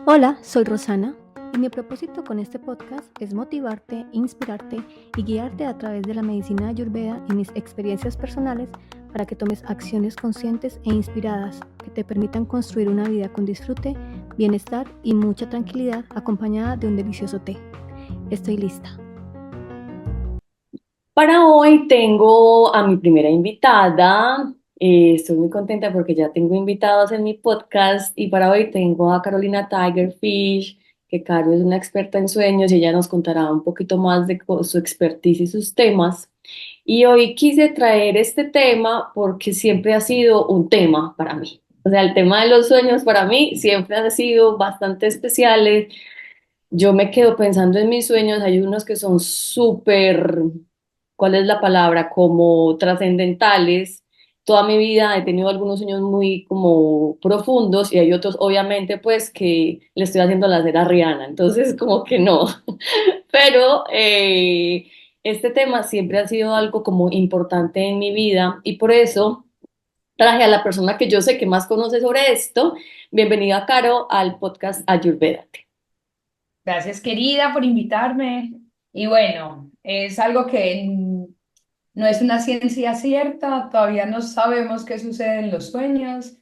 Hola, soy Rosana y mi propósito con este podcast es motivarte, inspirarte y guiarte a través de la medicina ayurveda y mis experiencias personales para que tomes acciones conscientes e inspiradas que te permitan construir una vida con disfrute, bienestar y mucha tranquilidad acompañada de un delicioso té. Estoy lista. Para hoy tengo a mi primera invitada. Estoy muy contenta porque ya tengo invitados en mi podcast y para hoy tengo a Carolina Tigerfish, que Caro es una experta en sueños y ella nos contará un poquito más de su expertise y sus temas. Y hoy quise traer este tema porque siempre ha sido un tema para mí. O sea, el tema de los sueños para mí siempre han sido bastante especiales. Yo me quedo pensando en mis sueños, hay unos que son súper, ¿cuál es la palabra? Como trascendentales. Toda mi vida he tenido algunos sueños muy como profundos y hay otros, obviamente, pues que le estoy haciendo la cera a Rihanna, entonces como que no. Pero este tema siempre ha sido algo como importante en mi vida y por eso traje a la persona que yo sé que más conoce sobre esto. Bienvenida, Caro, al podcast Ayurveda. Gracias, querida, por invitarme. Y bueno, es algo que no es una ciencia cierta, todavía no sabemos qué sucede en los sueños,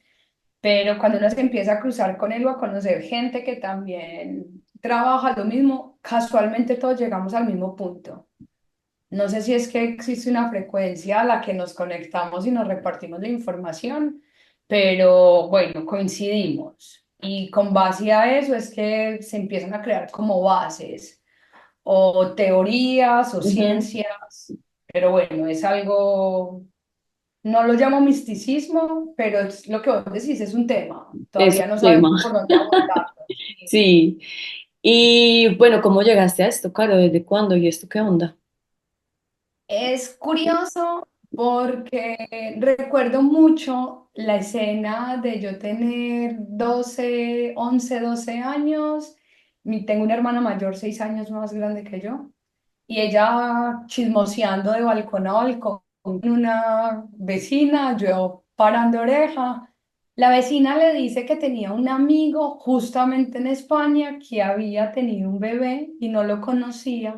pero cuando uno se empieza a cruzar con él o a conocer gente que también trabaja lo mismo, casualmente todos llegamos al mismo punto. No sé si es que existe una frecuencia a la que nos conectamos y nos repartimos la información, pero bueno, coincidimos. Y con base a eso es que se empiezan a crear como bases o teorías o Ujú. ciencias, pero bueno, es algo, no lo llamo misticismo, pero es lo que vos decís, es un tema. Es Todavía un no tema. sabemos por dónde abordarlo. Sí. Y bueno, ¿cómo llegaste a esto, Caro? ¿Desde cuándo? ¿Y esto qué onda? Es curioso porque recuerdo mucho la escena de yo tener 12 años. Tengo una hermana mayor, 6 años más grande que yo, y ella chismoseando de balcón a balcón con una vecina, yo parando oreja. La vecina le dice que tenía un amigo justamente en España que había tenido un bebé y no lo conocía,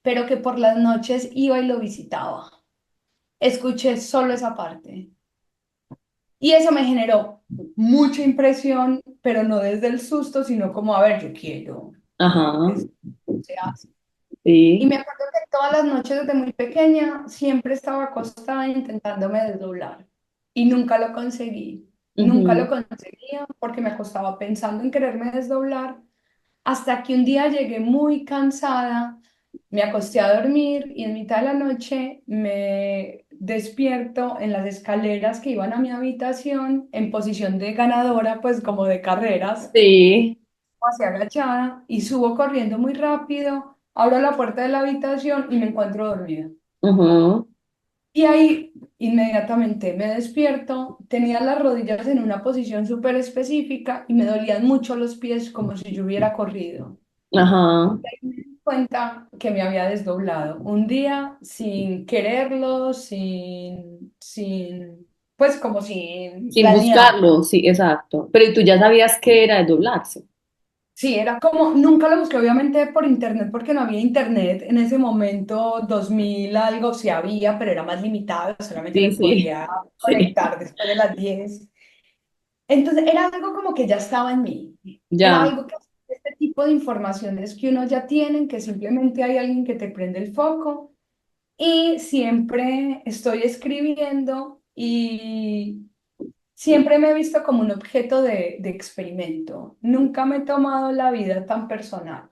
pero que por las noches iba y lo visitaba. Escuché solo esa parte. Y eso me generó mucha impresión, pero no desde el susto, sino como, a ver, yo quiero ver Ajá, qué se hace. Y sí. me acuerdo que todas las noches desde muy pequeña siempre estaba acostada intentándome desdoblar y nunca lo conseguí. Nunca lo Ujú. conseguía porque me acostaba pensando en quererme desdoblar hasta que un día llegué muy cansada, me acosté a dormir y en mitad de la noche me despierto en las escaleras que iban a mi habitación en posición de ganadora, pues como de carreras, Sí. hacia agachada y subo corriendo muy rápido, abro la puerta de la habitación y me encuentro dormida. Ujú. Y ahí inmediatamente me despierto, tenía las rodillas en una posición súper específica y me dolían mucho los pies como si yo hubiera corrido. Ajá. Me di cuenta que me había desdoblado un día sin quererlo, pues como sin Sin planear. buscarlo, sí, exacto. Pero ¿y tú ya sabías qué era doblarse? Sí, era como, nunca lo busqué obviamente por internet porque no había internet en ese momento, 2000 algo sí había, pero era más limitado, solamente Sí, me sí, podía sí. conectar después de las 10. Entonces era algo como que ya estaba en mí, era Ya. algo que este tipo de informaciones que uno ya tiene, que simplemente hay alguien que te prende el foco y siempre estoy escribiendo y siempre me he visto como un objeto de experimento. Nunca me he tomado la vida tan personal.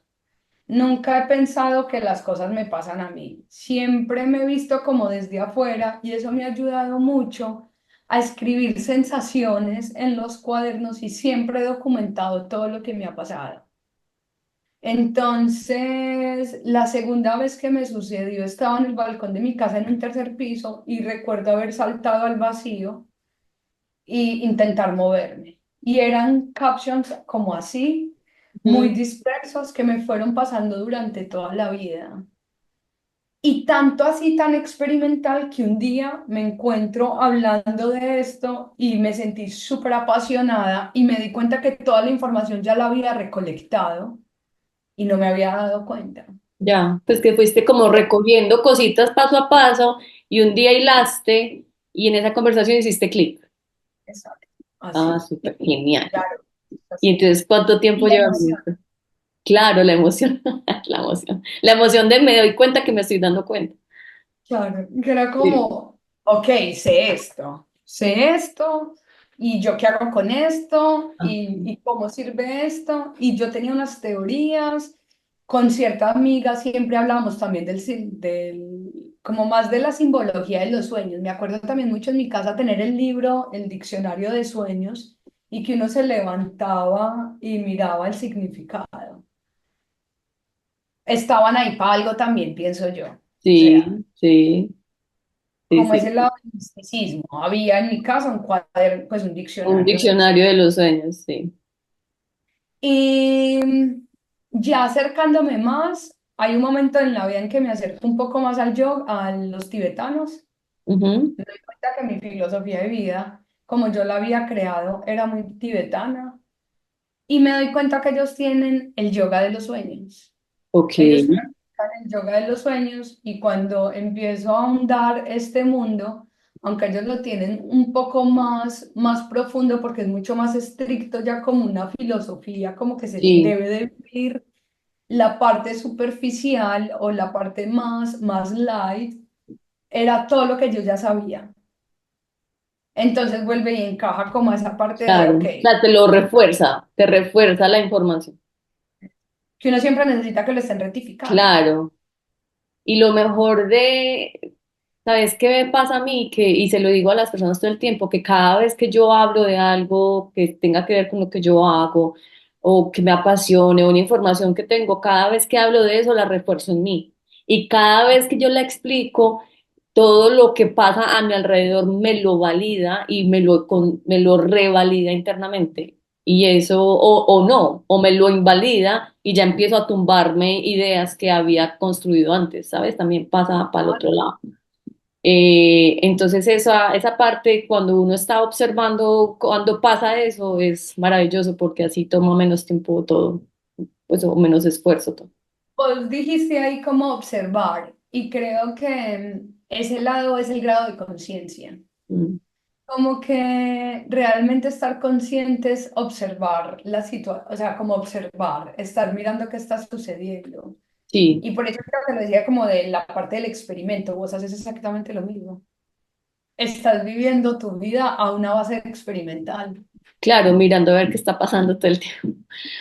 Nunca he pensado que las cosas me pasan a mí. Siempre me he visto como desde afuera y eso me ha ayudado mucho a escribir sensaciones en los cuadernos y siempre he documentado todo lo que me ha pasado. Entonces, la segunda vez que me sucedió estaba en el balcón de mi casa en un tercer piso y recuerdo haber saltado al vacío e intentar moverme. Y eran captions como así, muy Ujú. dispersos que me fueron pasando durante toda la vida. Y tanto así, tan experimental, que un día me encuentro hablando de esto y me sentí súper apasionada y me di cuenta que toda la información ya la había recolectado y no me había dado cuenta. Ya, pues que fuiste como recogiendo cositas paso a paso y un día hilaste y en esa conversación hiciste clic. Exacto. Ah, Así. súper genial. Claro, Y así. entonces, ¿cuánto Y tiempo la llevas en emoción. esto? Claro, la emoción, la emoción. La emoción de me doy cuenta que me estoy dando cuenta. Claro, que era Sí. como, ok, sé esto, y yo qué hago con esto, Ah, y cómo sirve esto, y yo tenía unas teorías, con cierta amiga siempre hablábamos también como más de la simbología de los sueños. Me acuerdo también mucho en mi casa tener el libro, el diccionario de sueños, y que uno se levantaba y miraba el significado. Estaban ahí para algo también, pienso yo. O sea, sí, sí, sí, como sí. ese lado del misticismo. Había en mi casa un cuaderno, pues un Un diccionario de eso. diccionario de los sueños, sí. Y ya acercándome más, hay un momento en la vida en que me acerco un poco más al yoga, a los tibetanos. Ujú. Me doy cuenta que mi filosofía de vida, como yo la había creado, era muy tibetana. Y me doy cuenta que ellos tienen el yoga de los sueños. Ok, Ellos practican el yoga de los sueños y cuando empiezo a ahondar este mundo, aunque ellos lo tienen un poco más profundo porque es mucho más estricto ya como una filosofía, como que se sí, debe de vivir la parte superficial o la parte más light, era todo lo que yo ya sabía. Entonces vuelve y encaja como esa parte de, claro. ok, O sea, te refuerza la información. que uno siempre necesita que lo estén rectificando. Claro. Y lo mejor de, ¿sabes qué me pasa a mí? Que, y se lo digo a las personas todo el tiempo, que cada vez que yo hablo de algo que tenga que ver con lo que yo hago, o que me apasione, o una información que tengo, cada vez que hablo de eso la refuerzo en mí. Y cada vez que yo la explico, todo lo que pasa a mi alrededor me lo valida y me lo revalida internamente. Y eso, o no, o me lo invalida y ya empiezo a tumbarme ideas que había construido antes, ¿sabes? También pasa para el otro lado. Entonces esa parte, cuando uno está observando cuando pasa eso, es maravilloso porque así toma menos tiempo todo, pues o menos esfuerzo todo. Vos dijiste ahí cómo observar y creo que ese lado es el grado de conciencia. Mm. Como que realmente estar conscientes, observar la situación, o sea, como observar, estar mirando qué está sucediendo. Sí, Y por eso creo que lo decía como de la parte del experimento, vos haces exactamente lo mismo. Estás viviendo tu vida a una base experimental. claro, mirando a ver qué está pasando todo el tiempo.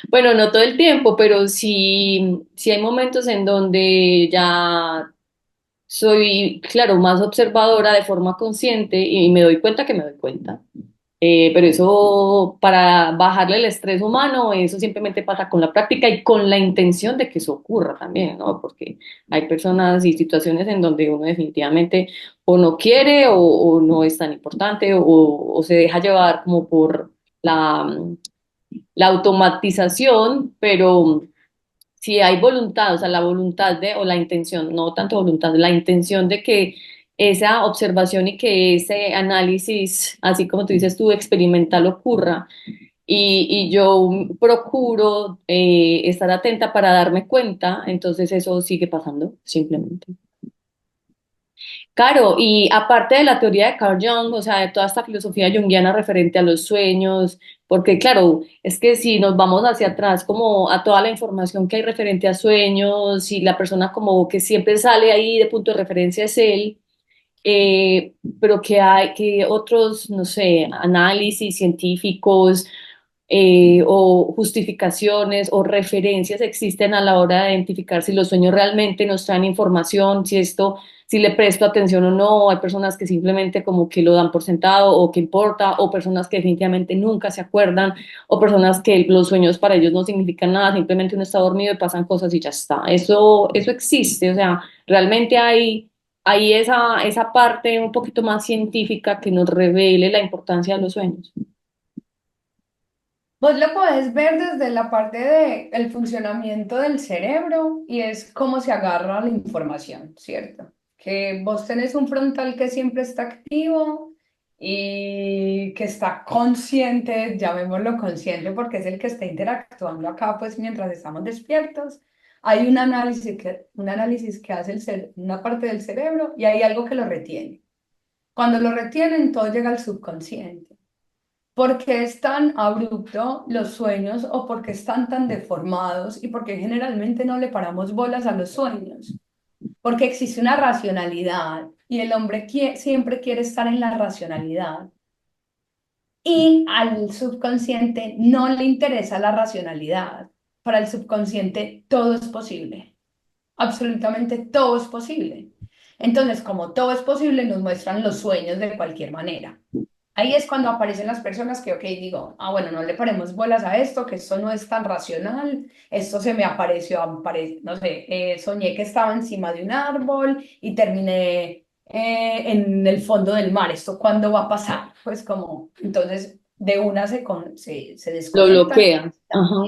Bueno, no todo el tiempo, pero sí, sí hay momentos en donde ya soy, claro, más observadora de forma consciente y me doy cuenta que me doy cuenta. Pero eso, para bajarle el estrés humano, eso simplemente pasa con la práctica y con la intención de que eso ocurra también, ¿no? Porque hay personas y situaciones en donde uno definitivamente o no quiere o no es tan importante o se deja llevar como por la, la automatización, pero si hay voluntad, o sea, la voluntad de, o la intención, no tanto voluntad, la intención de que esa observación y que ese análisis, así como tú dices tú, experimental ocurra. Y yo procuro estar atenta para darme cuenta, entonces eso sigue pasando, simplemente. Claro, y aparte de la teoría de Carl Jung, o sea, de toda esta filosofía junguiana referente a los sueños, porque claro, es que si nos vamos hacia atrás, como a toda la información que hay referente a sueños, y la persona como que siempre sale ahí de punto de referencia es él, pero que hay que otros, no sé, análisis científicos o justificaciones o referencias existen a la hora de identificar si los sueños realmente nos traen información, si esto, si le presto atención o no. Hay personas que simplemente como que lo dan por sentado o que importa, o personas que definitivamente nunca se acuerdan, o personas que los sueños para ellos no significan nada, simplemente uno está dormido y pasan cosas y ya está. Eso existe, o sea, realmente hay esa parte un poquito más científica que nos revele la importancia de los sueños. Vos lo podés ver desde la parte del funcionamiento del cerebro y es cómo se agarra la información, ¿cierto? Que vos tenés un frontal que siempre está activo y que está consciente, llamémoslo consciente porque es el que está interactuando acá, pues mientras estamos despiertos. Hay un análisis que hace una parte del cerebro y hay algo que lo retiene. Cuando lo retienen, todo llega al subconsciente. ¿Por qué es tan abrupto los sueños o por qué están tan deformados y por qué generalmente no le paramos bolas a los sueños? Porque existe una racionalidad y el hombre siempre quiere estar en la racionalidad y al subconsciente no le interesa la racionalidad. Para el subconsciente todo es posible, absolutamente todo es posible. Entonces, como todo es posible, nos muestran los sueños de cualquier manera. Ahí es cuando aparecen las personas que, ok, digo, ah, bueno, no le paremos bolas a esto, que esto no es tan racional, esto se me apareció, no sé, soñé que estaba encima de un árbol y terminé en el fondo del mar, ¿esto cuándo va a pasar? Pues como, entonces, de una se Lo desconectan. bloquea. Ajá.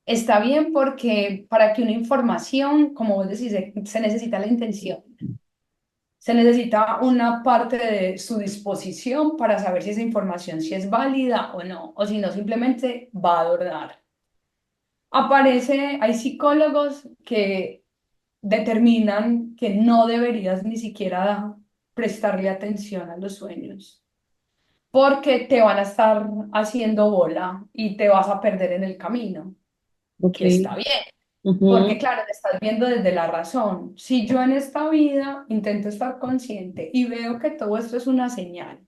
Está bien porque para que una información, como vos decís, se necesita la intención. Se necesita una parte de su disposición para saber si esa información si es válida o no, o si no, simplemente va a adornar. Hay psicólogos que determinan que no deberías ni siquiera prestarle atención a los sueños, porque te van a estar haciendo bola y te vas a perder en el camino, Ok. que está bien. Porque Ujú. claro, te estás viendo desde la razón. Si yo en esta vida intento estar consciente y veo que todo esto es una señal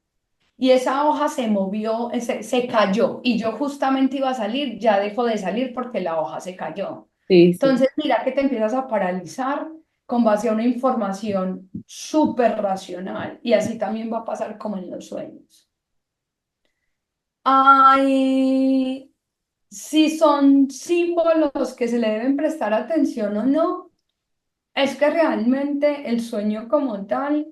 y esa hoja se movió, se cayó y yo justamente iba a salir, ya dejo de salir porque la hoja se cayó. Sí, sí. Entonces, mira que te empiezas a paralizar con base a una información súper racional y así también va a pasar como en los sueños. Ay, si son símbolos que se le deben prestar atención o no. Es que realmente el sueño como tal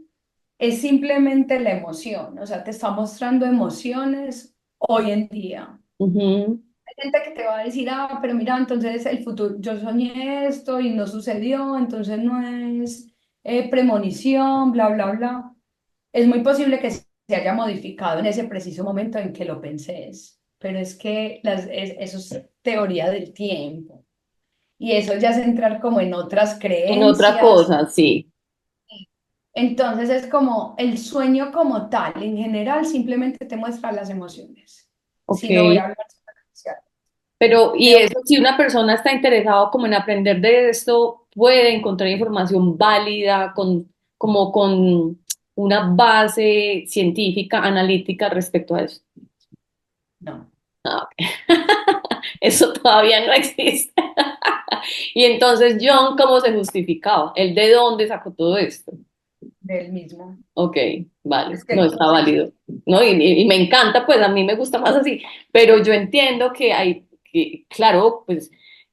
es simplemente la emoción, o sea, te está mostrando emociones hoy en día. Ujú. Hay gente que te va a decir, ah, pero mira, entonces el futuro, yo soñé esto y no sucedió, entonces no es premonición, bla, bla, bla. Es muy posible que se haya modificado en ese preciso momento en que lo pensés, pero es que eso es teoría del tiempo. Y eso ya es entrar como en otras En otra creencias. cosa, sí. Entonces es como el sueño como tal, en general, simplemente te muestra las emociones. Ok. Si no voy a hablar superficial. Pero, y Te- eso, si una persona está interesada como en aprender de esto, puede encontrar información válida, como con una base científica, analítica respecto a eso. No, Ah, ok. Eso todavía no existe. Y entonces, John, ¿cómo se justificaba? ¿Él de dónde sacó todo esto? del mismo. Ok, vale, Es no que, está válido. No, y me encanta, pues a mí me gusta más así, pero yo entiendo que hay, que, claro, pues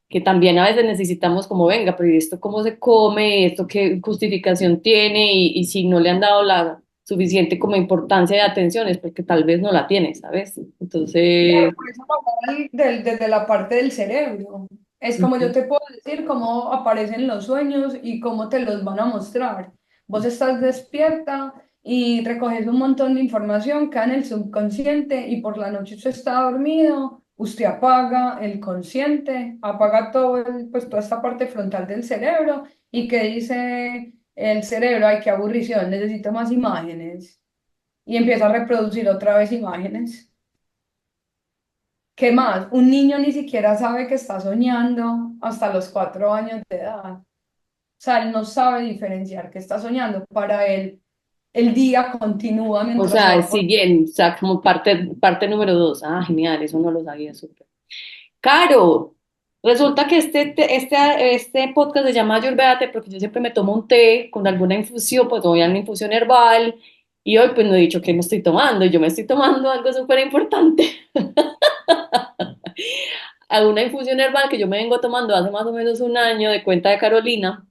que también a veces necesitamos como, venga, pero ¿y esto cómo se come? ¿Esto qué justificación tiene? Y si no le han dado la suficiente como importancia de atención es porque tal vez no la tiene, ¿sabes? Entonces, claro, por eso vamos desde la parte del cerebro. Es como yo ujú, te puedo decir cómo aparecen los sueños y cómo te los van a mostrar. Vos estás despierta y recoges un montón de información, cae en el subconsciente y por la noche usted está dormido, usted apaga el consciente, apaga pues toda esta parte frontal del cerebro y que dice el cerebro, ay, qué aburrición, necesito más imágenes y empieza a reproducir otra vez imágenes. ¿Qué más? Un niño ni siquiera sabe que está soñando hasta los 4 años de edad. O sea, él no sabe diferenciar que está soñando. Para él, el día continúa o mientras se sea, va por... siguiendo, o sea, como parte número dos. Ah, genial, eso no lo sabía, súper. Caro, resulta que este podcast se llama Ayurvédate porque yo siempre me tomo un té con alguna infusión, pues voy a una infusión herbal y hoy pues no he dicho qué me estoy tomando. Yo me estoy tomando algo súper importante, a una infusión herbal que yo me vengo tomando hace más o menos un año de cuenta de Carolina,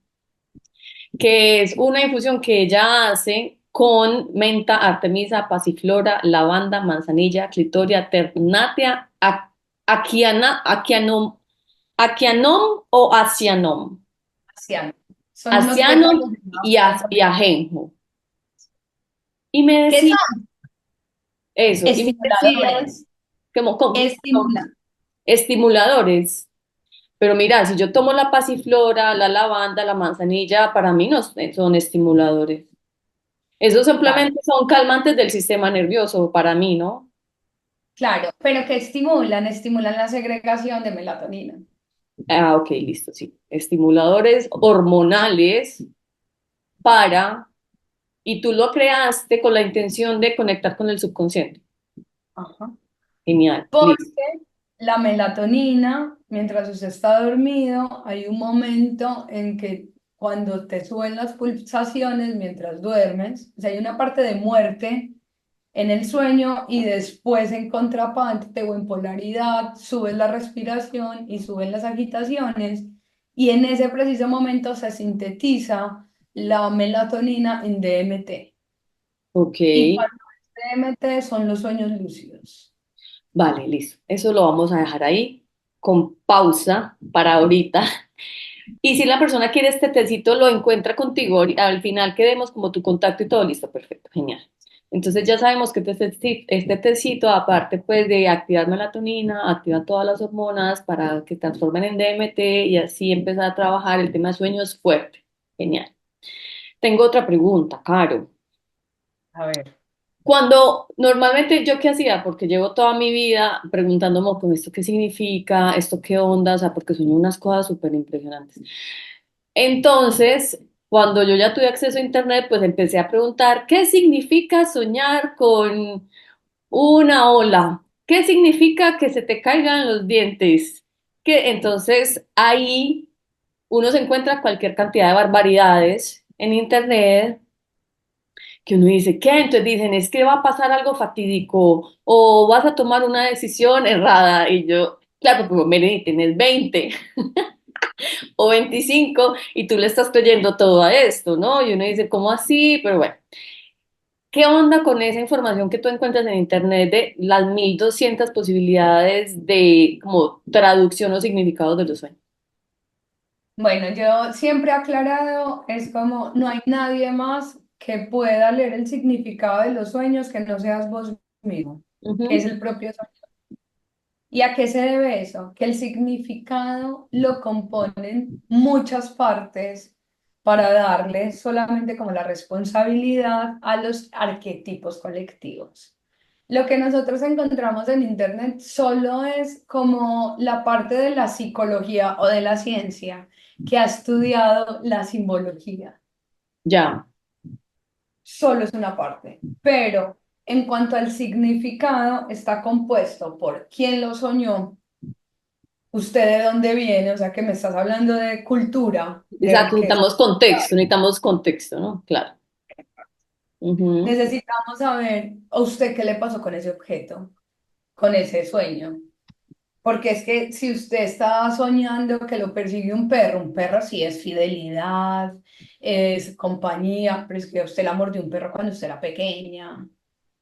que es una infusión que ella hace con menta, artemisa, pasiflora, lavanda, manzanilla, clitoria, ternatia a- Aquianom, Aquianom o Asianom. Asiano. Son unos pétalos Asianom de una y flor. Ajenjo. Y me ¿Qué decía son? eso, y me decías Estimuladores. como Estimulan. estimuladores. Pero mira, si yo tomo la pasiflora, la lavanda, la manzanilla, para mí no son estimuladores. Esos Claro, simplemente son calmantes del sistema nervioso, para mí, ¿no? claro. Pero ¿qué estimulan? Estimulan la segregación de melatonina. Ah, ok, listo, sí. Estimuladores hormonales para, y tú lo creaste con la intención de conectar con el subconsciente. Ajá. Genial, listo. Porque la melatonina, mientras usted está dormido, hay un momento en que cuando te suben las pulsaciones mientras duermes, o sea, hay una parte de muerte en el sueño y después en contraparte o en polaridad sube la respiración y suben las agitaciones y en ese preciso momento se sintetiza la melatonina en DMT. Ok, Y cuando es DMT son los sueños lúcidos. vale, listo. Eso lo vamos a dejar ahí con pausa para ahorita. Y si la persona quiere este tecito, lo encuentra contigo. Al final quedemos como tu contacto y todo listo. Perfecto, genial. Entonces ya sabemos que este tecito, aparte pues de activar melatonina, activa todas las hormonas para que transformen en DMT y así empezar a trabajar el tema de sueños fuerte. Genial. Tengo otra pregunta, Caro. A ver. Cuando normalmente yo qué hacía, porque llevo toda mi vida preguntándome con esto qué significa, esto qué onda, o sea, porque son unas cosas súper impresionantes. Entonces, cuando yo ya tuve acceso a internet, pues empecé a preguntar, ¿qué significa soñar con una ola? ¿Qué significa que se te caigan los dientes? Que entonces ahí uno se encuentra cualquier cantidad de barbaridades en internet que uno dice, ¿qué? Entonces dicen, es que va a pasar algo fatídico o vas a tomar una decisión errada. Y yo, claro, pues Meredith, tienes 20 o 25 y tú le estás creyendo todo a esto, ¿no? Y uno dice, ¿cómo así? Pero bueno, ¿qué onda con esa información que tú encuentras en internet de las 1200 posibilidades de como traducción o significados de los sueños? Bueno, yo siempre he aclarado, es como no hay nadie más que pueda leer el significado de los sueños que no seas vos mismo, que es Ujú. el propio sueño. ¿Y a qué se debe eso? Que el significado lo componen muchas partes para darle solamente como la responsabilidad a los arquetipos colectivos. Lo que nosotros encontramos en Internet solo es como la parte de la psicología o de la ciencia que ha estudiado la simbología. Ya, Solo es una parte, pero en cuanto al significado, está compuesto por quién lo soñó, usted de dónde viene, o sea que me estás hablando de cultura, de exacto, riqueza. necesitamos contexto, ¿no? Claro. Ujú. Necesitamos saber a usted qué le pasó con ese objeto, con ese sueño. Porque es que si usted está soñando que lo persigue un perro sí es fidelidad, es compañía, pero es que usted la mordió un perro cuando usted era pequeña.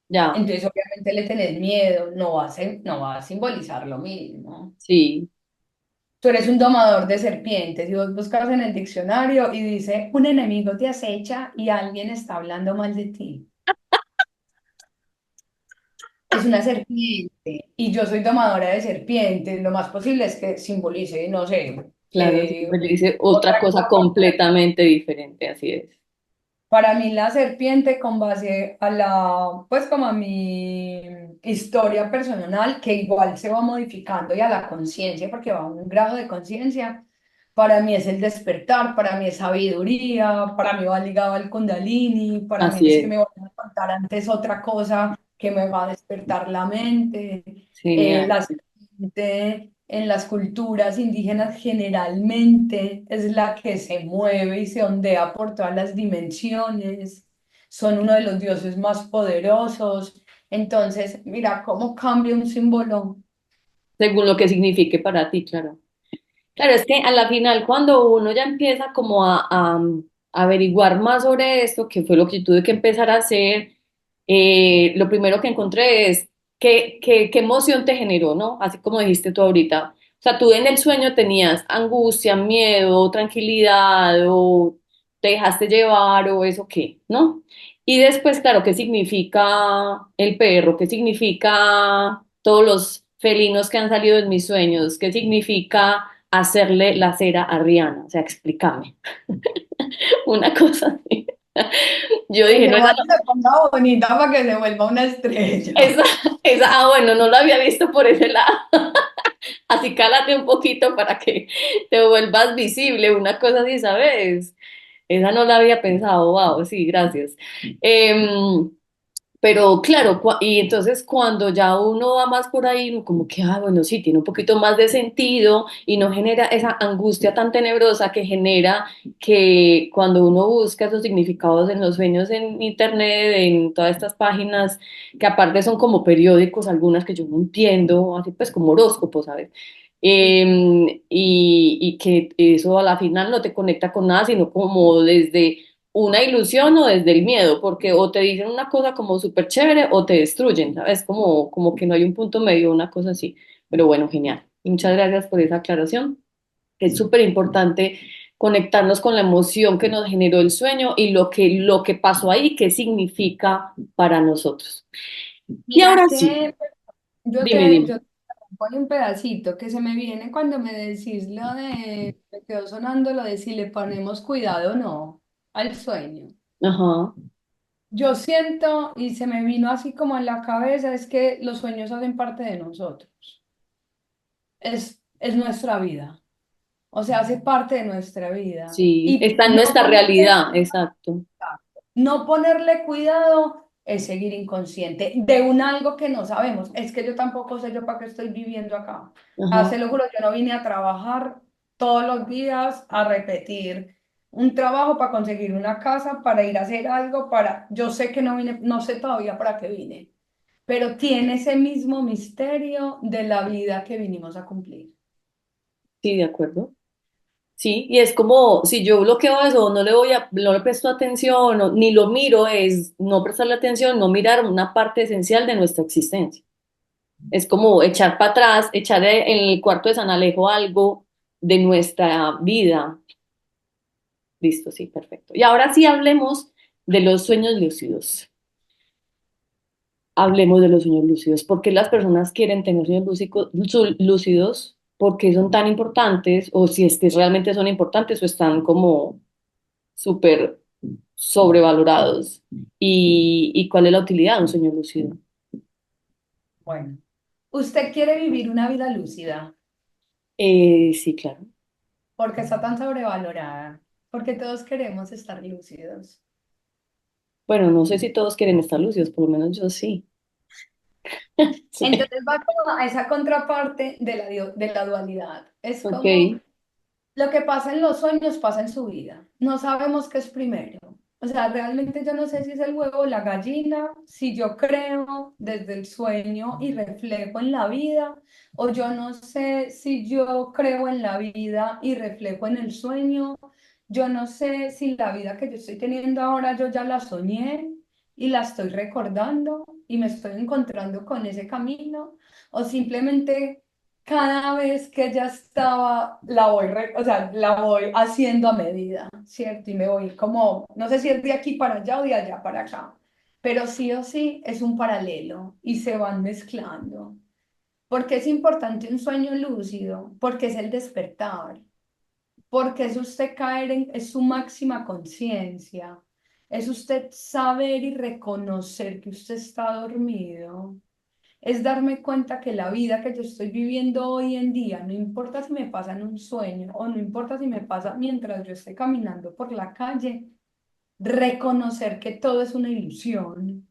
Ya, Entonces obviamente le tenés miedo, no va a simbolizar lo mismo. sí. Tú eres un domador de serpientes y vos buscas en el diccionario y dice, un enemigo te acecha y alguien está hablando mal de ti. Es una serpiente y yo soy domadora de serpientes. Lo más posible es que simbolice, no sé, Claro, sí, pues yo hice otra otra cosa cosa. completamente diferente, así es. Para mí la serpiente con base a la, pues como a mi historia personal, que igual se va modificando y a la conciencia, porque va a un grado de conciencia, para mí es el despertar, para mí es sabiduría, para mí va ligado al Kundalini, para mí Así es que es. me voy a contar antes otra cosa que me va a despertar la mente. Genial. La serpiente en las culturas indígenas generalmente es la que se mueve y se ondea por todas las dimensiones. Son uno de los dioses más poderosos. Entonces, mira cómo cambia un símbolo. Según lo que signifique para ti, claro. Claro, es que a la final, cuando uno ya empieza como a averiguar más sobre esto, que fue lo que yo tuve que empezar a hacer, lo primero que encontré es qué emoción te generó, ¿no? Así como dijiste tú ahorita. O sea, tú en el sueño tenías angustia, miedo, tranquilidad, o te dejaste llevar, o eso qué, ¿no? Y después, claro, ¿qué significa el perro? ¿Qué significa todos los felinos que han salido en mis sueños? ¿Qué significa hacerle la cera a Rihanna? O sea, explícame. Una cosa así. Yo Que dije, se no, vaya y se ponga bonita para que se vuelva una estrella. esa, bueno, no lo había visto por ese lado. Así cálate un poquito para que te vuelvas visible, una cosa así, ¿sabes? Esa no la había pensado, wow, sí, gracias. Em, pero claro, y entonces cuando ya uno va más por ahí, como que, bueno, sí, tiene un poquito más de sentido y no genera esa angustia tan tenebrosa que genera que cuando uno busca esos significados en los sueños en internet, en todas estas páginas, que aparte son como periódicos, algunas que yo no entiendo, así pues como horóscopos, ¿sabes? Y que eso a la final no te conecta con nada, sino como desde una ilusión o desde el miedo, porque o te dicen una cosa como súper chévere o te destruyen, ¿sabes? Como que no hay un punto medio, una cosa así. Pero bueno, genial. Muchas gracias por esa aclaración. Es súper importante conectarnos con la emoción que nos generó el sueño y lo que pasó ahí, qué significa para nosotros. Y Mira ahora sí, que dime, dime. yo te pongo un pedacito que se me viene cuando me decís lo de, me quedó sonando lo de si le ponemos cuidado o no al sueño. Ajá, Yo siento y se me vino así como en la cabeza es que los sueños hacen parte de nosotros. Es nuestra vida. O sea, hace parte de nuestra vida. sí, Y está en no nuestra ponerle realidad, exacto. No ponerle cuidado es seguir inconsciente de un algo que no sabemos. Es que yo tampoco sé yo para qué estoy viviendo acá. Ajá. Se lo juro, yo no vine a trabajar todos los días a repetir un trabajo para conseguir una casa, para ir a hacer algo, para... Yo sé que no vine, no sé todavía para qué vine, pero tiene ese mismo misterio de la vida que vinimos a cumplir. Sí, de acuerdo. Sí, y es como si yo bloqueo eso, no le presto atención, ni lo miro, es no prestarle atención, no mirar una parte esencial de nuestra existencia. Es como echar para atrás, echar en el cuarto de San Alejo algo de nuestra vida. Listo, sí, perfecto. Y ahora sí hablemos de los sueños lúcidos. Hablemos de los sueños lúcidos. ¿Por qué las personas quieren tener sueños lúcidos? ¿Por qué son tan importantes? O si es que realmente son importantes o están como súper sobrevalorados. ¿Y cuál es la utilidad de un sueño lúcido? Bueno, ¿usted quiere vivir una vida lúcida? Sí, claro. Porque está tan sobrevalorada, porque todos queremos estar lúcidos. Bueno, no sé si todos quieren estar lúcidos, por lo menos yo sí. Sí. Entonces va como a esa contraparte de de la dualidad. Es Ok, como lo que pasa en los sueños pasa en su vida. No sabemos qué es primero. O sea, realmente yo no sé si es el huevo o la gallina, si yo creo desde el sueño y reflejo en la vida, o yo no sé si yo creo en la vida y reflejo en el sueño. Yo no sé si la vida que yo estoy teniendo ahora yo ya la soñé y la estoy recordando y me estoy encontrando con ese camino, o simplemente cada vez que ya estaba, o sea, la voy haciendo a medida, ¿cierto? Y me voy como, no sé si es de aquí para allá o de allá para acá, pero sí o sí es un paralelo y se van mezclando. ¿Por qué es importante un sueño lúcido? Porque es el despertar, porque es usted caer en, es su máxima conciencia, es usted saber y reconocer que usted está dormido, es darme cuenta que la vida que yo estoy viviendo hoy en día, no importa si me pasa en un sueño o no importa si me pasa mientras yo esté caminando por la calle, reconocer que todo es una ilusión.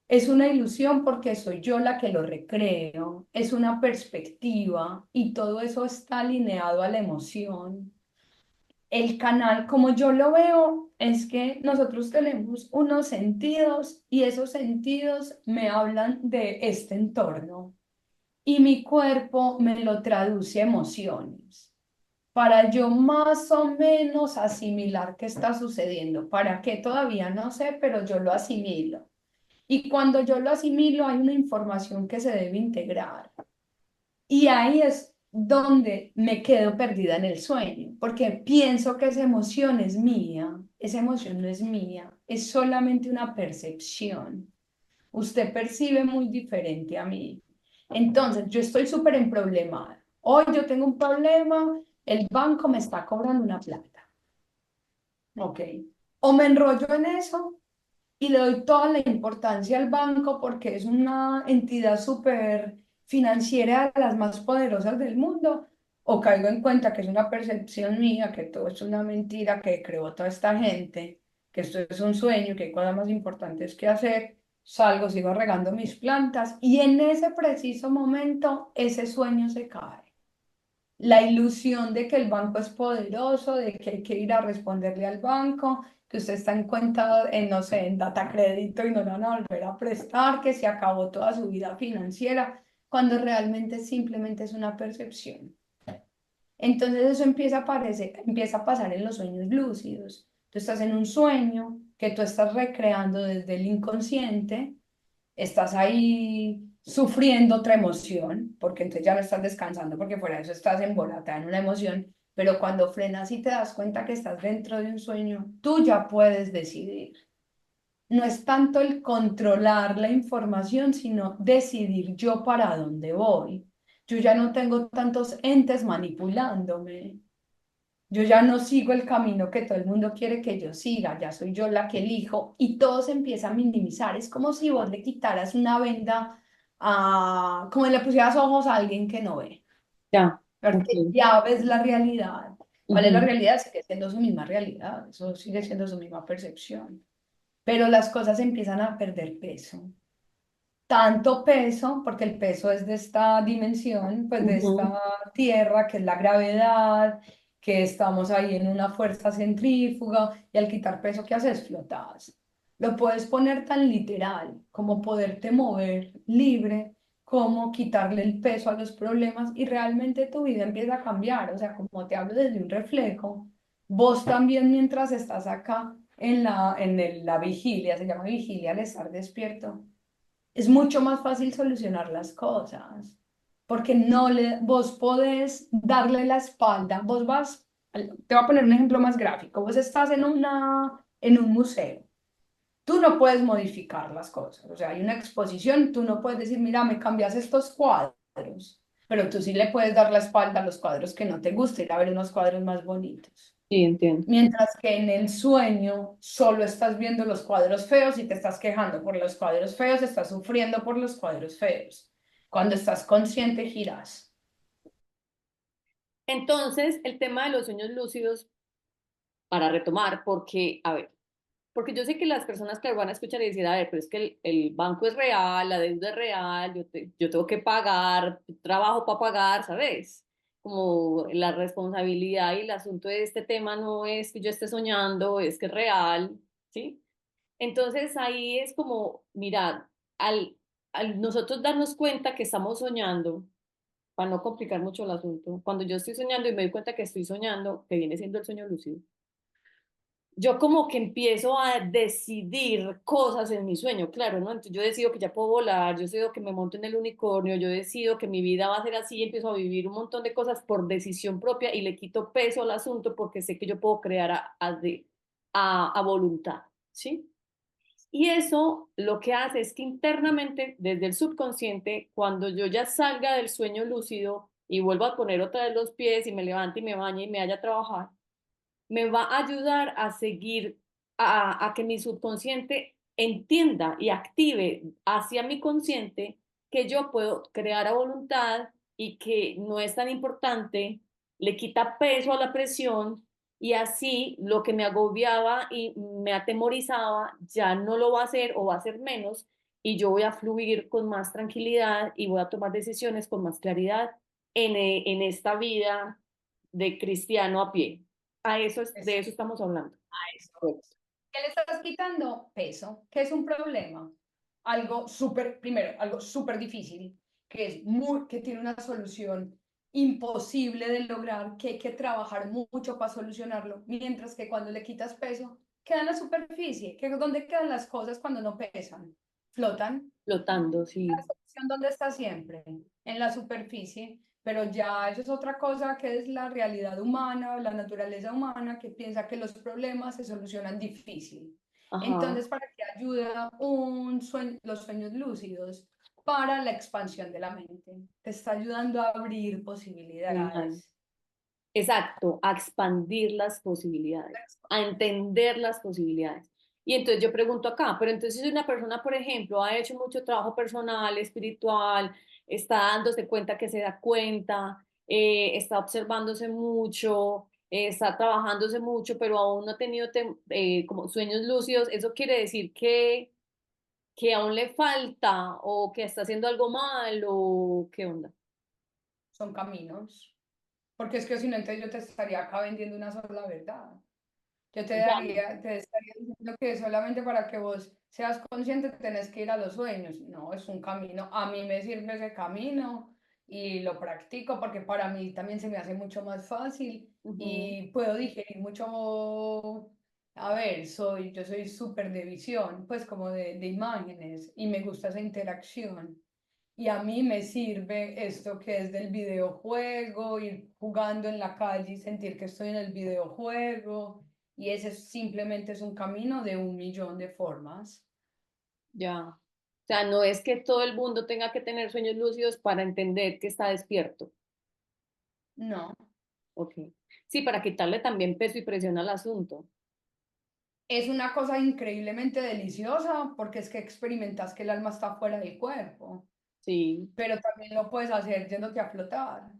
Es una ilusión porque soy yo la que lo recreo, es una perspectiva y todo eso está alineado a la emoción. El canal, como yo lo veo, es que nosotros tenemos unos sentidos y esos sentidos me hablan de este entorno y mi cuerpo me lo traduce a emociones para yo más o menos asimilar qué está sucediendo. ¿Para qué? Todavía no sé, pero yo lo asimilo. Y cuando yo lo asimilo, hay una información que se debe integrar. Y ahí es donde me quedo perdida en el sueño, porque pienso que esa emoción es mía. Esa emoción no es mía, es solamente una percepción. Usted percibe muy diferente a mí. Entonces, yo estoy súper en problema. Hoy yo tengo un problema, el banco me está cobrando una plata. Ok. O me enrollo en eso y le doy toda la importancia al banco porque es una entidad súper financiera, de las más poderosas del mundo, o caigo en cuenta que es una percepción mía, que todo es una mentira que creó toda esta gente, que esto es un sueño, que hay cosas más importantes que hacer, salgo, sigo regando mis plantas y en ese preciso momento ese sueño se cae. La ilusión de que el banco es poderoso, de que hay que ir a responderle al banco, que usted está en cuenta, en, no sé, en data crédito y no le van a volver a prestar, que se acabó toda su vida financiera, cuando realmente simplemente es una percepción. Entonces eso empieza a pasar en los sueños lúcidos. Tú estás en un sueño que tú estás recreando desde el inconsciente, estás ahí sufriendo otra emoción, porque entonces ya no estás descansando, porque fuera de eso estás embolatada en una emoción, pero cuando frenas y te das cuenta que estás dentro de un sueño, tú ya puedes decidir. No es tanto el controlar la información, sino decidir yo para dónde voy. Yo ya no tengo tantos entes manipulándome. Yo ya no sigo el camino que todo el mundo quiere que yo siga, ya soy yo la que elijo y todo se empieza a minimizar. Es como si vos le quitaras una venda a, como le pusieras ojos a alguien que no ve, Ya, ok. porque ya ves la realidad. ¿Cuál es la Ujú. realidad? Sigue siendo su misma realidad, eso sigue siendo su misma percepción, pero las cosas empiezan a perder peso. Tanto peso, porque el peso es de esta dimensión, pues de Ujú. esta tierra, que es la gravedad, que estamos ahí en una fuerza centrífuga, y al quitar peso, ¿qué haces? Flotas. Lo puedes poner tan literal como poderte mover libre, como quitarle el peso a los problemas, y realmente tu vida empieza a cambiar. O sea, como te hablo desde un reflejo, vos también mientras estás acá la vigilia, se llama vigilia al estar despierto, es mucho más fácil solucionar las cosas, porque vos podés darle la espalda, te voy a poner un ejemplo más gráfico, vos estás en un museo, tú no puedes modificar las cosas, o sea, hay una exposición, tú no puedes decir, mira, me cambias estos cuadros, pero tú sí le puedes dar la espalda a los cuadros que no te gusten, ir a ver unos cuadros más bonitos. Sí, entiendo. Mientras que en el sueño solo estás viendo los cuadros feos y te estás quejando por los cuadros feos, estás sufriendo por los cuadros feos. Cuando estás consciente, giras. Entonces, el tema de los sueños lúcidos, para retomar, porque, a ver, porque yo sé que las personas que van a escuchar y decir, a ver, pero es que el banco es real, la deuda es real, yo tengo que pagar, trabajo para pagar, ¿sabes? Como la responsabilidad y el asunto de este tema no es que yo esté soñando, es que es real, ¿sí? Entonces ahí es como, mira, al nosotros darnos cuenta que estamos soñando, para no complicar mucho el asunto, cuando yo estoy soñando y me doy cuenta que estoy soñando, que viene siendo el sueño lúcido, yo como que empiezo a decidir cosas en mi sueño, claro, ¿no? Entonces yo decido que ya puedo volar, yo decido que me monto en el unicornio, yo decido que mi vida va a ser así, y empiezo a vivir un montón de cosas por decisión propia y le quito peso al asunto porque sé que yo puedo crear a voluntad, ¿sí? Y eso lo que hace es que internamente, desde el subconsciente, cuando yo ya salga del sueño lúcido y vuelva a poner otra vez los pies y me levante y me bañe y me vaya a trabajar, me va a ayudar a seguir, a que mi subconsciente entienda y active hacia mi consciente que yo puedo crear a voluntad y que no es tan importante, le quita peso a la presión y así lo que me agobiaba y me atemorizaba ya no lo va a hacer o va a ser menos y yo voy a fluir con más tranquilidad y voy a tomar decisiones con más claridad en esta vida de cristiano a pie. De Es eso estamos hablando. a eso. Correcto. ¿Qué le estás quitando? Peso, que es un problema. Algo súper, primero, algo súper difícil, que tiene una solución imposible de lograr, que hay que trabajar mucho para solucionarlo, mientras que cuando le quitas peso, queda en la superficie, que es donde quedan las cosas cuando no pesan. flotan. flotando, La sí. solución, ¿dónde está siempre? En la superficie, pero ya eso es otra cosa que es la realidad humana, la naturaleza humana, que piensa que los problemas se solucionan difícil. Ajá. Entonces, ¿para qué ayuda los sueños lúcidos? Para la expansión de la mente. Te está ayudando a abrir Genial. posibilidades. Exacto, a expandir las posibilidades, a entender las posibilidades. Y entonces yo pregunto acá, pero entonces si una persona, por ejemplo, ha hecho mucho trabajo personal, espiritual, está dándose cuenta que se da cuenta, está observándose mucho, está trabajándose mucho, pero aún no ha tenido como sueños lúcidos, ¿eso quiere decir que aún le falta o que está haciendo algo mal o qué onda? Son caminos. Porque es que si no, entonces yo te estaría acá vendiendo una sola verdad. Yo Ya. te estaría diciendo que solamente para que vos seas consciente tenés que ir a los sueños. No, es un camino. A mí me sirve ese camino y lo practico porque para mí también se me hace mucho más fácil Ujú. y puedo digerir mucho. A ver, yo soy súper de visión, pues como de imágenes y me gusta esa interacción. Y a mí me sirve esto que es del videojuego, ir jugando en la calle y sentir que estoy en el videojuego. Y ese simplemente es un camino de 1 millón de formas. Ya. O sea, no es que todo el mundo tenga que tener sueños lúcidos para entender que está despierto. No, Ok. Sí, para quitarle también peso y presión al asunto. es una cosa increíblemente deliciosa porque es que experimentas que el alma está fuera del cuerpo, Sí. pero también lo puedes hacer yéndote a flotar.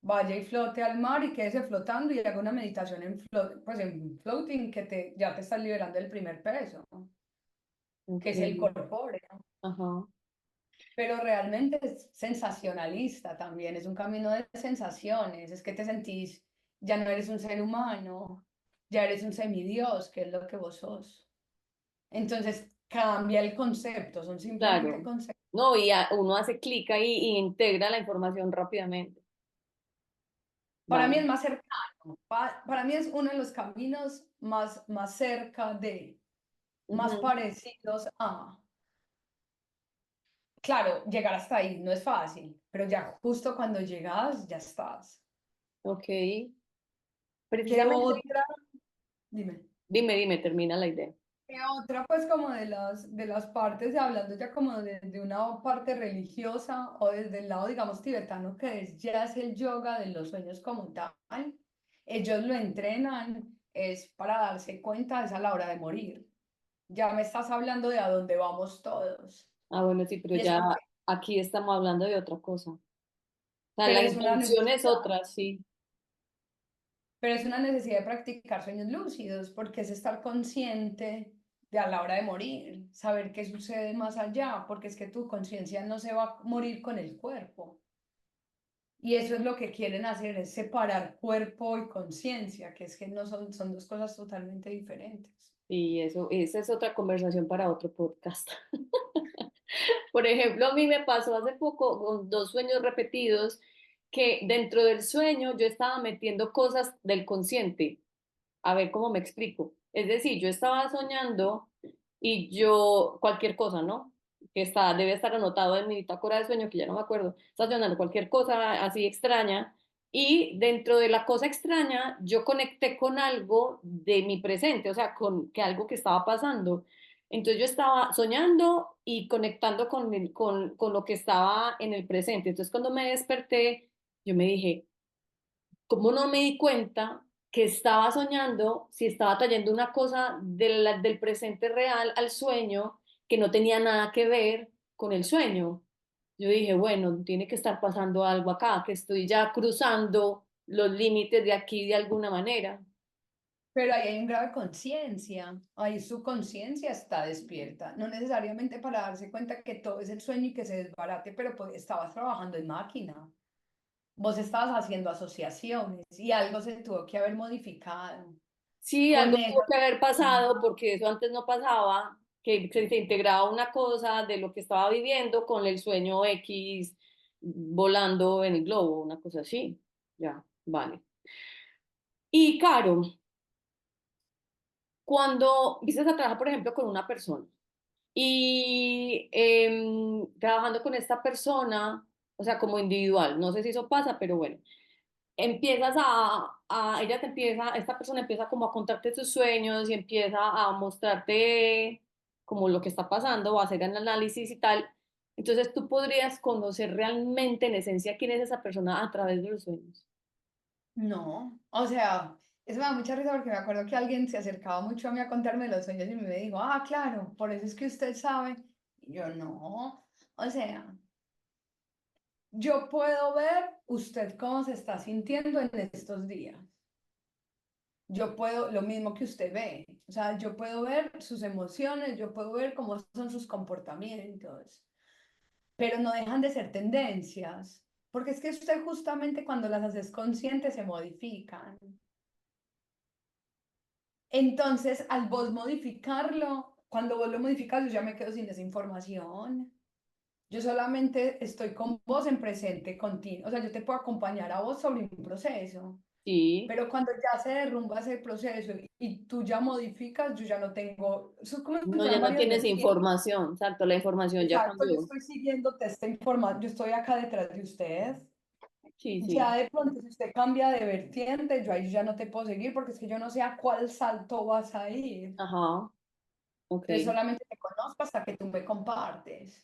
Vaya y flote al mar y quédese flotando y haga una meditación pues en floating ya te estás liberando del primer peso, que Ok. es el corpóreo. Ajá. Pero realmente es sensacionalista también, es un camino de sensaciones, es que te sentís, ya no eres un ser humano, ya eres un semidios, que es lo que vos sos. Entonces cambia el concepto, son simplemente Claro. conceptos. No, uno hace clic ahí y integra la información rápidamente. Para mí es Vale. más cercano, para mí es uno de los caminos más cerca de, más Ujú. parecidos a. Claro, llegar hasta ahí no es fácil, pero ya justo cuando llegas, ya estás. Ok. ¿Qué Precisamente, otra? Dime. dime, termina la idea. Otra, pues como de las partes, hablando ya como de una parte religiosa o desde el lado, digamos, tibetano, que ya es el yoga de los sueños como tal, ellos lo entrenan, es para darse cuenta, es a la hora de morir. Ya me estás hablando de a dónde vamos todos. Ah, bueno, sí, pero Y es ya porque, aquí estamos hablando de otra cosa. O sea, pero la es una intención es necesidad, otra, sí. pero es una necesidad de practicar sueños lúcidos, porque es estar consciente de a la hora de morir, saber qué sucede más allá, porque es que tu conciencia no se va a morir con el cuerpo. Y eso es lo que quieren hacer, es separar cuerpo y conciencia, que es que no son dos cosas totalmente diferentes. Y eso, esa es otra conversación para otro podcast. Por ejemplo, a mí me pasó hace poco con dos sueños repetidos que dentro del sueño yo estaba metiendo cosas del consciente. A ver cómo me explico. Es decir, yo estaba soñando y yo, cualquier cosa, ¿no? Que está, debe estar anotado en mi bitácora de sueño, que ya no me acuerdo. Estaba soñando cualquier cosa así extraña. Y dentro de la cosa extraña, yo conecté con algo de mi presente, o sea, con que algo que estaba pasando. Entonces yo estaba soñando y conectando con lo que estaba en el presente. Entonces cuando me desperté, yo me dije, ¿cómo no me di cuenta que estaba soñando si estaba trayendo una cosa del presente real al sueño que no tenía nada que ver con el sueño? Yo dije, bueno, tiene que estar pasando algo acá, que estoy ya cruzando los límites de aquí de alguna manera. Pero ahí hay un grado de conciencia, ahí su conciencia está despierta, no necesariamente para darse cuenta que todo es el sueño y que se desbarate, pero pues estabas trabajando en máquina, vos estabas haciendo asociaciones y algo se tuvo que haber modificado Sí, con algo tuvo esa. que haber pasado porque eso antes no pasaba, que se integraba una cosa de lo que estaba viviendo con el sueño X volando en el globo, una cosa así. Ya, vale. Y Caro, cuando empiezas a trabajar, por ejemplo, con una persona y trabajando con esta persona, o sea, como individual, no sé si eso pasa, pero bueno, ella te empieza, esta persona empieza como a contarte sus sueños y empieza a mostrarte como lo que está pasando o a hacer el análisis y tal. Entonces tú podrías conocer realmente en esencia quién es esa persona a través de los sueños. No, o sea, eso me da mucha risa porque me acuerdo que alguien se acercaba mucho a mí a contarme los sueños y me dijo, ah, claro, por eso es que usted sabe. Y yo no, o sea, yo puedo ver usted cómo se está sintiendo en estos días. Yo puedo, lo mismo que usted ve, o sea, yo puedo ver sus emociones, yo puedo ver cómo son sus comportamientos, pero no dejan de ser tendencias, porque es que usted justamente cuando las haces conscientes se modifican. Entonces, al vos modificarlo, cuando vos lo modificas, yo ya me quedo sin esa información. Yo solamente estoy con vos en presente continuo, o sea, yo te puedo acompañar a vos sobre un proceso. Sí, Pero cuando ya se derrumba ese proceso y tú ya modificas, yo ya no tengo, eso es como si no, ya fueran no varias tienes vertientes. información, exacto, la información ya Exacto, yo cambió. estoy siguiéndote esta información, yo estoy acá detrás de usted. Sí, Ya sí, de pronto, si usted cambia de vertiente, yo ahí ya no te puedo seguir porque es que yo no sé a cuál salto vas a ir. ajá, ok, Entonces solamente te conozco hasta que tú me compartes.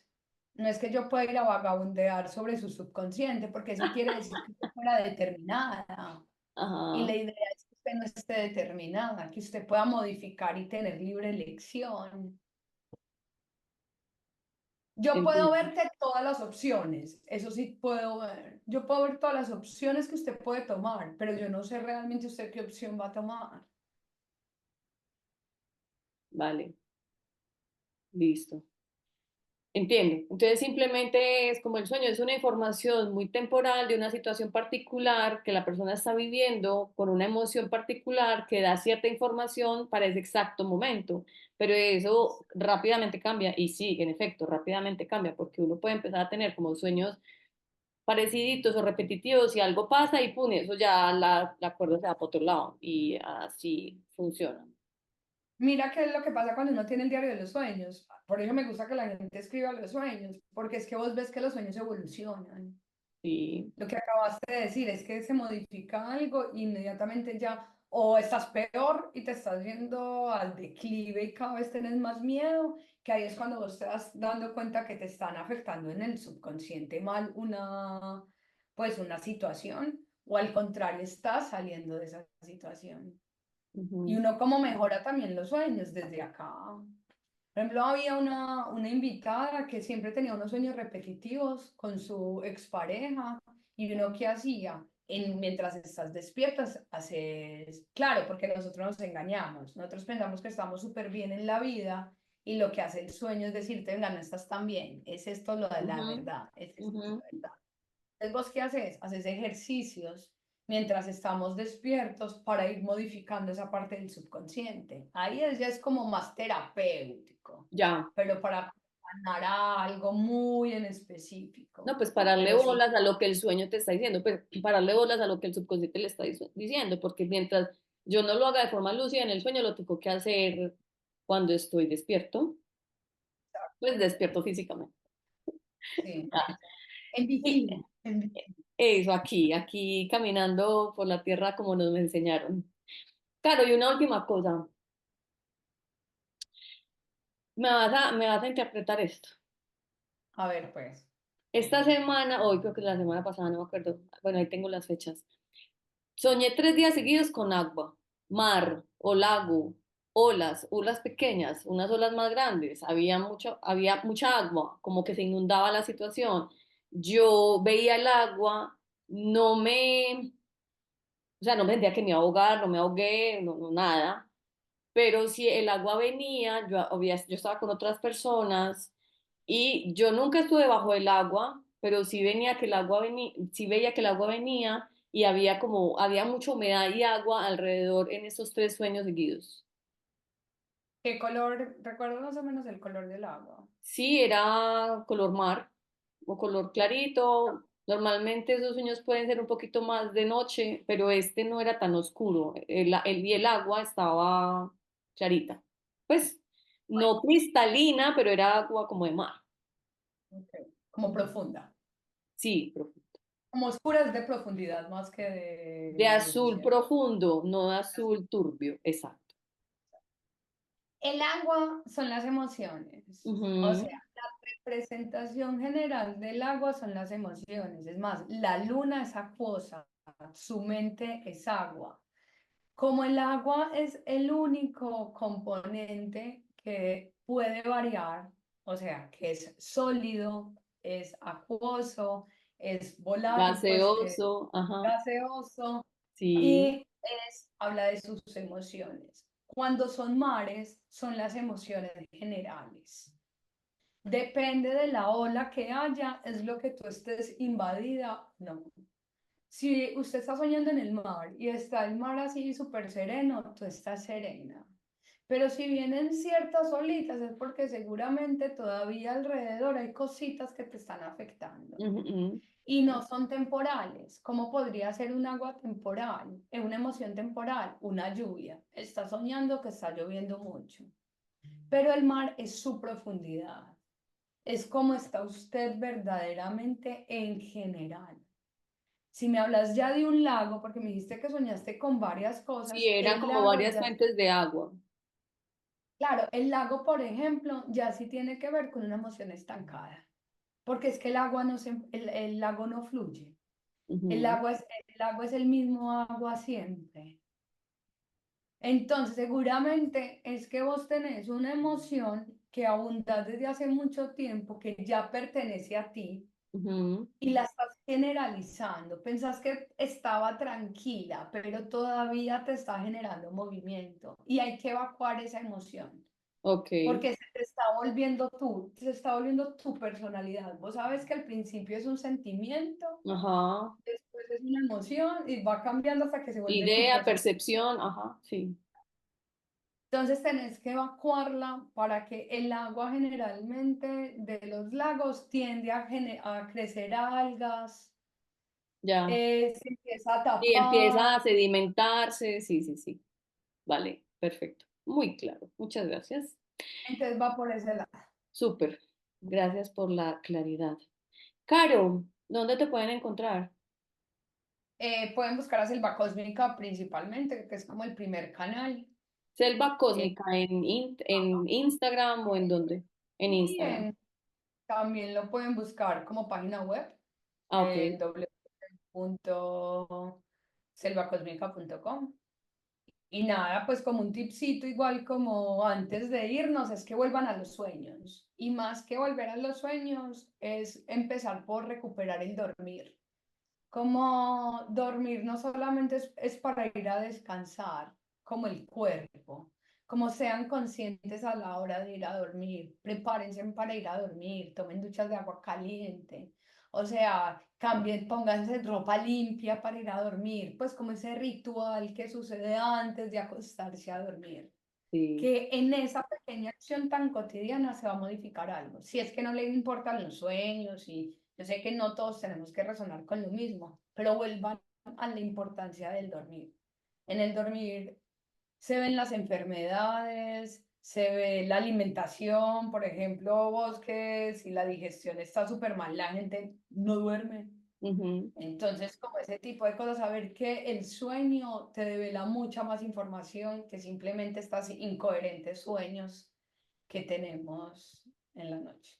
No es que yo pueda ir a vagabundear sobre su subconsciente, porque eso quiere decir que usted fuera determinada. Y la ajá, idea es que usted no esté determinada, que usted pueda modificar y tener libre elección. Yo puedo entiendo. verte todas las opciones, eso sí puedo ver. Yo puedo ver todas las opciones que usted puede tomar, pero yo no sé realmente usted qué opción va a tomar. Vale, listo. Entiendo. Entonces simplemente es como el sueño, es una información muy temporal de una situación particular que la persona está viviendo con una emoción particular que da cierta información para ese exacto momento, pero eso rápidamente cambia y sí, en efecto, rápidamente cambia porque uno puede empezar a tener como sueños pareciditos o repetitivos y algo pasa y pum, eso ya la cuerda se va para otro lado y así funciona. Mira qué es lo que pasa cuando uno tiene el diario de los sueños. Por eso me gusta que la gente escriba los sueños, porque es que vos ves que los sueños evolucionan. Sí. Lo que acabaste de decir es que se modifica algo, inmediatamente ya o estás peor y te estás yendo al declive y cada vez tenés más miedo, que ahí es cuando vos te vas dando cuenta que te están afectando en el subconsciente mal pues una situación, o al contrario, estás saliendo de esa situación. Y Ujú. uno como mejora también los sueños desde acá. Por ejemplo, había una invitada que siempre tenía unos sueños repetitivos con su expareja y uno qué hacía. Mientras estás despiertas, haces, claro, porque nosotros nos engañamos, nosotros pensamos que estamos súper bien en la vida y lo que hace el sueño es decirte, venga, no estás tan bien, es esto lo de la Ujú, verdad, es esto ujú. la verdad. Entonces, ¿vos qué haces? Haces ejercicios mientras estamos despiertos para ir modificando esa parte del subconsciente. Ahí ya es como más terapéutico, Ya. pero para ganar a algo muy en No, específico. pues pararle Pero sí, bolas a lo que el sueño te está diciendo, pues pararle bolas a lo que el subconsciente le está diciendo, porque mientras yo no lo haga de forma lúcida en el sueño, lo tengo que hacer cuando estoy despierto, pues despierto físicamente. sí. Ah, En y vigilia. En vigilia. eso aquí caminando por la tierra como nos enseñaron. Claro, y una última cosa, me vas a interpretar esto. A ver, pues. Esta semana, hoy creo que la semana pasada, no me acuerdo, bueno, ahí tengo las fechas. Soñé 3 días seguidos con agua, mar o lago, olas pequeñas, unas olas más grandes, había mucha agua, como que se inundaba la situación. Yo veía el agua, o sea, no me sentía que me iba a ahogar, no me ahogué, no, no, nada, pero si el agua venía, yo estaba con otras personas y yo nunca estuve bajo el agua, pero sí venía que el agua venía, sí veía que el agua venía y había mucha humedad y agua alrededor en esos 3 sueños seguidos. ¿Qué color? ¿Recuerdo más o menos el color del agua? Sí, era color mar o color clarito. Normalmente esos sueños pueden ser un poquito más de noche, pero este no era tan oscuro. Y el agua estaba clarita. Pues no cristalina, pero era agua como de mar. Ok. Como profunda. Sí, Como oscuras de profundidad más que de de azul océano. profundo, no de azul turbio, exacto. El agua son las emociones. O sea, Ujú. la representación general del agua son las emociones. Es más, la luna es acuosa, su mente es agua. Como el agua es el único componente que puede variar, o sea, que es sólido, es acuoso, es volátil, pues que es Gaseoso, ajá, gaseoso sí, y habla de sus emociones. Cuando son mares, son las emociones generales. Depende de la ola que haya, es lo que tú estés invadida, no. Si usted está soñando en el mar y está el mar así súper sereno, tú estás serena. Pero si vienen ciertas olitas es porque seguramente todavía alrededor hay cositas que te están afectando ujú, y no son temporales. ¿Cómo podría ser un agua temporal? Es una emoción temporal, una lluvia. Está soñando que está lloviendo mucho, pero el mar es su profundidad. Es como está usted verdaderamente en general. Si me hablas ya de un lago, porque me dijiste que soñaste con varias sí, cosas, eran el como lago varias ya, fuentes de agua. claro, el lago, por ejemplo, ya sí tiene que ver con una emoción estancada, porque es que el agua no se, el lago no fluye. Ujú, El lago es el mismo agua siempre. Entonces, seguramente es que vos tenés una emoción que abunda desde hace mucho tiempo, que ya pertenece a ti ujú, y la estás generalizando. Pensás que estaba tranquila, pero todavía te está generando movimiento y hay que evacuar esa emoción. ok, Porque se te está volviendo tú, se está volviendo tu personalidad. Vos sabes que al principio es un sentimiento, ajá, después es una emoción y va cambiando hasta que se vuelve tu idea, personalidad. percepción, ajá, sí, Entonces tenés que evacuarla para que el agua generalmente de los lagos tiende a crecer algas, ya. se empieza a Y tapar, empieza a sedimentarse, sí, sí, sí, vale, perfecto, muy claro, muchas gracias. entonces va por ese lado. Súper, gracias por la claridad. Caro, ¿dónde te pueden encontrar? Pueden buscar a Selva Cósmica principalmente, que es como el primer canal. Selva Eh, Cósmica en Instagram o en dónde? En Instagram. Bien, también lo pueden buscar como página web, Ah, ok. www.selvacosmica.com. Y nada, pues como un tipcito, igual como antes de irnos, es que vuelvan a los sueños. Y más que volver a los sueños, es empezar por recuperar el dormir. Como dormir no solamente es para ir a descansar, como el cuerpo, como sean conscientes a la hora de ir a dormir, prepárense para ir a dormir, tomen duchas de agua caliente, o sea, cambien, pónganse ropa limpia para ir a dormir, pues como ese ritual que sucede antes de acostarse a dormir, Sí, que en esa pequeña acción tan cotidiana se va a modificar algo. Si es que no le importan los sueños y yo sé que no todos tenemos que resonar con lo mismo, pero vuelvan a la importancia del dormir. En el dormir se ven las enfermedades, se ve la alimentación, por ejemplo, vos que si la digestión está súper mal, la gente no duerme. ujú, Entonces, como ese tipo de cosas, saber que el sueño te devela mucha más información que simplemente estas incoherentes sueños que tenemos en la noche.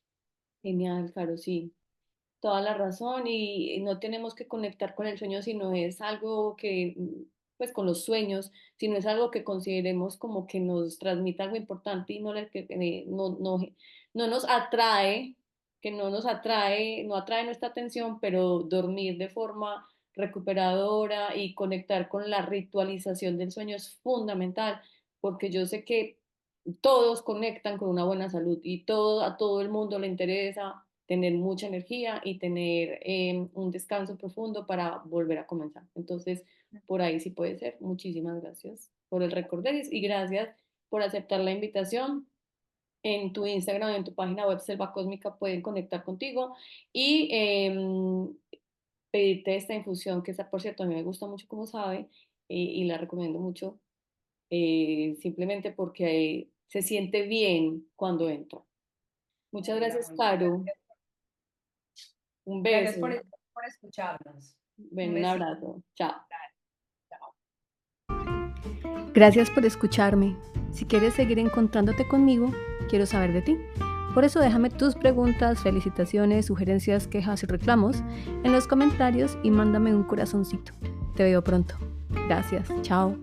genial, Caro, sí. Toda la razón y no tenemos que conectar con el sueño si no es algo que, pues con los sueños, si no es algo que consideremos como que nos transmita algo importante y no, no nos atrae, que no nos atrae, no atrae nuestra atención, pero dormir de forma recuperadora y conectar con la ritualización del sueño es fundamental, porque yo sé que todos conectan con una buena salud y a todo el mundo le interesa tener mucha energía y tener un descanso profundo para volver a comenzar. Entonces, por ahí sí puede ser. Muchísimas gracias por el recorderis y gracias por aceptar la invitación. En tu Instagram, en tu página web Selva Cósmica pueden conectar contigo y pedirte esta infusión que, por cierto, a mí me gusta mucho, como sabe, y la recomiendo mucho simplemente porque se siente bien cuando entro. Muchas Bueno, gracias, muchas Caro. gracias. Un Gracias beso. por escucharnos. Un Bueno, un besito. abrazo. Chao. Dale, chao. Gracias por escucharme. Si quieres seguir encontrándote conmigo, quiero saber de ti. Por eso déjame tus preguntas, felicitaciones, sugerencias, quejas y reclamos en los comentarios y mándame un corazoncito. Te veo pronto. Gracias. Chao.